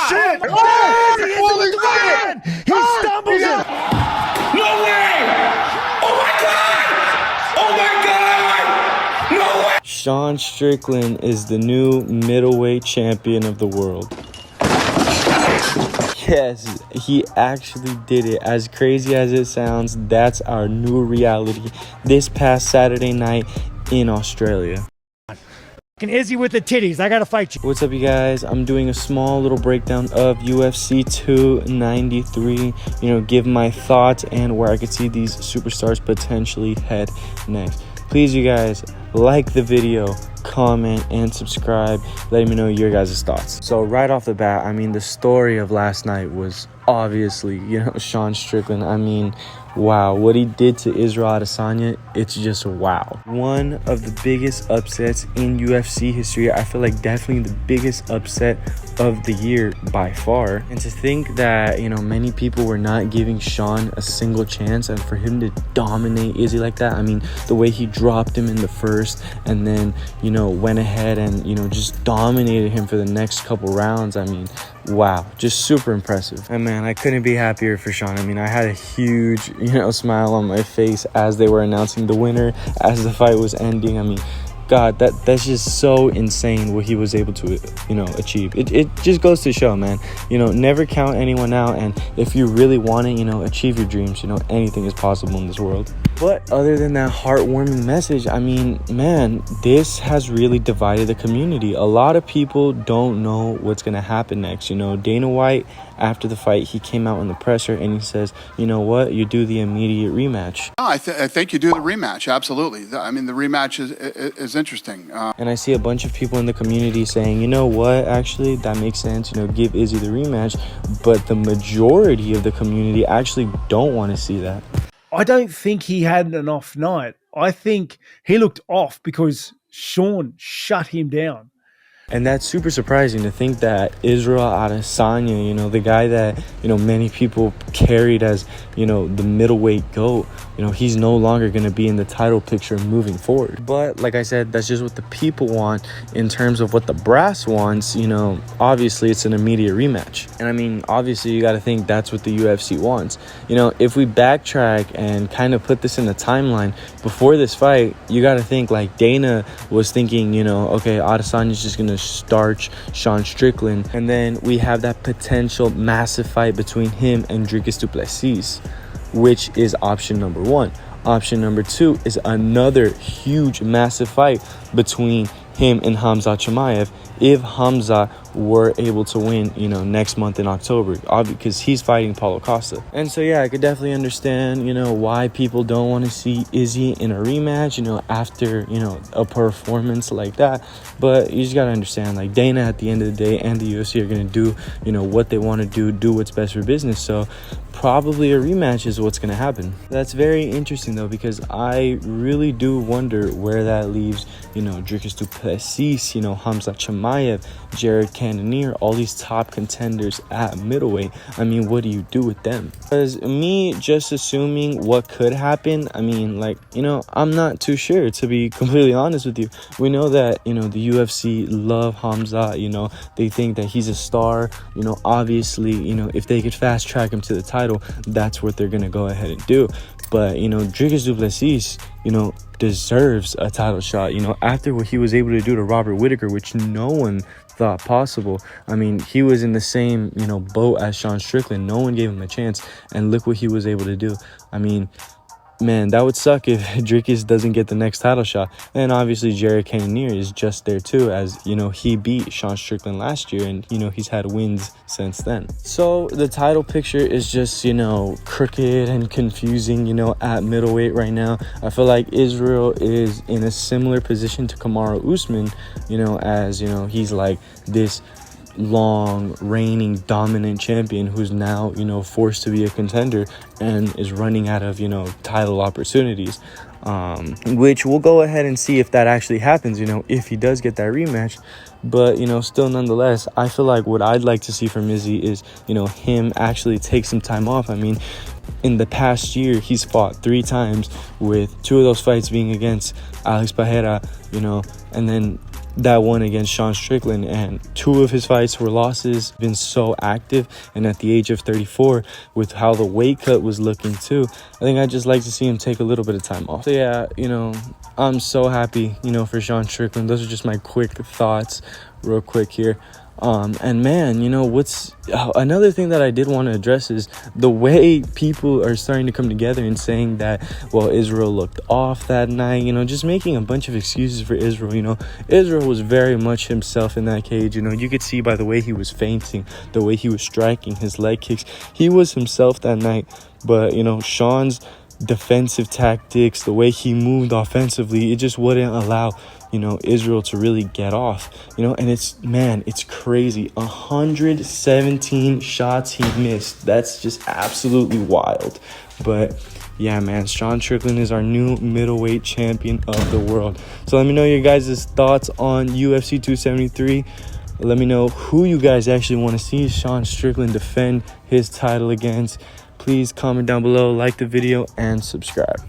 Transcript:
shit! He stumbles it! No way! Oh my God! Oh my God! No way! Sean Strickland is the new middleweight champion of the world. Yes, he actually did it. As crazy as it sounds, that's our new reality this past Saturday night in Australia. Izzy with the titties, I gotta fight you. What's up, you guys? I'm doing a small little breakdown of UFC 293. Give my thoughts and where I could see these superstars potentially head next. Please, you guys, like the video, comment, and subscribe, letting me know your guys' thoughts. So right off the bat, the story of last night was obviously, Sean Strickland. Wow, what he did to Israel Adesanya, it's just wow. One of the biggest upsets in UFC history. I feel like definitely the biggest upset of the year by far. And to think that, many people were not giving Sean a single chance, and for him to dominate Izzy like that, the way he dropped him in the first and then, went ahead and, just dominated him for the next couple rounds. Wow, just super impressive. And man, I couldn't be happier for Sean. I had a huge, smile on my face as they were announcing the winner, as the fight was ending. God, that's just so insane what he was able to, achieve. It just goes to show, man, never count anyone out. And if you really want to, achieve your dreams, anything is possible in this world. But other than that heartwarming message, man, this has really divided the community. A lot of people don't know what's going to happen next. Dana White, after the fight, he came out in the presser and he says, you know what, you do the immediate rematch. I think you do the rematch, absolutely. The rematch is interesting. And I see a bunch of people in the community saying, you know what, actually, that makes sense, give Izzy the rematch. But the majority of the community actually don't want to see that. I don't think he had an off night. I think he looked off because Sean shut him down. And that's super surprising to think that Israel Adesanya, the guy that, many people carried as, the middleweight GOAT, he's no longer going to be in the title picture moving forward. But like I said, that's just what the people want. In terms of what the brass wants, obviously it's an immediate rematch. And obviously you got to think that's what the UFC wants. If we backtrack and kind of put this in the timeline before this fight, you got to think like Dana was thinking, okay, Adesanya's just going to starch Sean Strickland, and then we have that potential massive fight between him and Dricus du Plessis, which is option number one. Option number two is another huge massive fight between him and Hamza Chimaev, if Hamza were able to win, next month in October, because he's fighting Paulo Costa. And so, yeah, I could definitely understand, why people don't want to see Izzy in a rematch, after, a performance like that. But you just got to understand, like, Dana at the end of the day and the UFC are going to do, what they want to do what's best for business. So probably a rematch is what's going to happen. That's very interesting, though, because I really do wonder where that leaves, Dricus du Plessis, Hamza Chimaev, Jared Cannonier, all these top contenders at middleweight. What do you do with them? Because me just assuming what could happen, I'm not too sure, to be completely honest with you. We know that, the UFC love Hamza, they think that he's a star, obviously, if they could fast track him to the title, that's what they're going to go ahead and do. But, Dricus du Plessis, deserves a title shot, after what he was able to do to Robert Whittaker, which no one thought possible. He was in the same, boat as Sean Strickland. No one gave him a chance, and look what he was able to do. Man, that would suck if Dricus doesn't get the next title shot. And obviously Jared Cannonier is just there too, as he beat Sean Strickland last year, and he's had wins since then. So the title picture is just crooked and confusing at middleweight right now. I feel like Israel is in a similar position to Kamaru Usman, as he's like this long reigning dominant champion who's now forced to be a contender and is running out of title opportunities, which we'll go ahead and see if that actually happens, if he does get that rematch. But still, nonetheless, I feel like what I'd like to see from Izzy is him actually take some time off. In the past year, he's fought 3 times, with 2 of those fights being against Alex Pereira, and then that one against Sean Strickland, and 2 of his fights were losses. Been so active, and at the age of 34, with how the weight cut was looking too, I think I'd just like to see him take a little bit of time off. So yeah, you know, I'm so happy, you know, for Sean Strickland. Those are just my quick thoughts real quick here. And man, you know, what's another thing that I did want to address is the way people are starting to come together and saying that, well, Israel looked off that night, you know, just making a bunch of excuses for Israel. You know, Israel was very much himself in that cage. You know, you could see by the way he was feinting, the way he was striking, his leg kicks, he was himself that night. But, you know, Sean's defensive tactics, the way he moved offensively, it just wouldn't allow, you know, Israel to really get off, you know. And it's, man, it's crazy. 117 shots he missed. That's just absolutely wild. But yeah, man, Sean Strickland is our new middleweight champion of the world. So let me know your guys' thoughts on UFC 273. Let me know who you guys actually want to see Sean Strickland defend his title against. Please comment down below, like the video, and subscribe.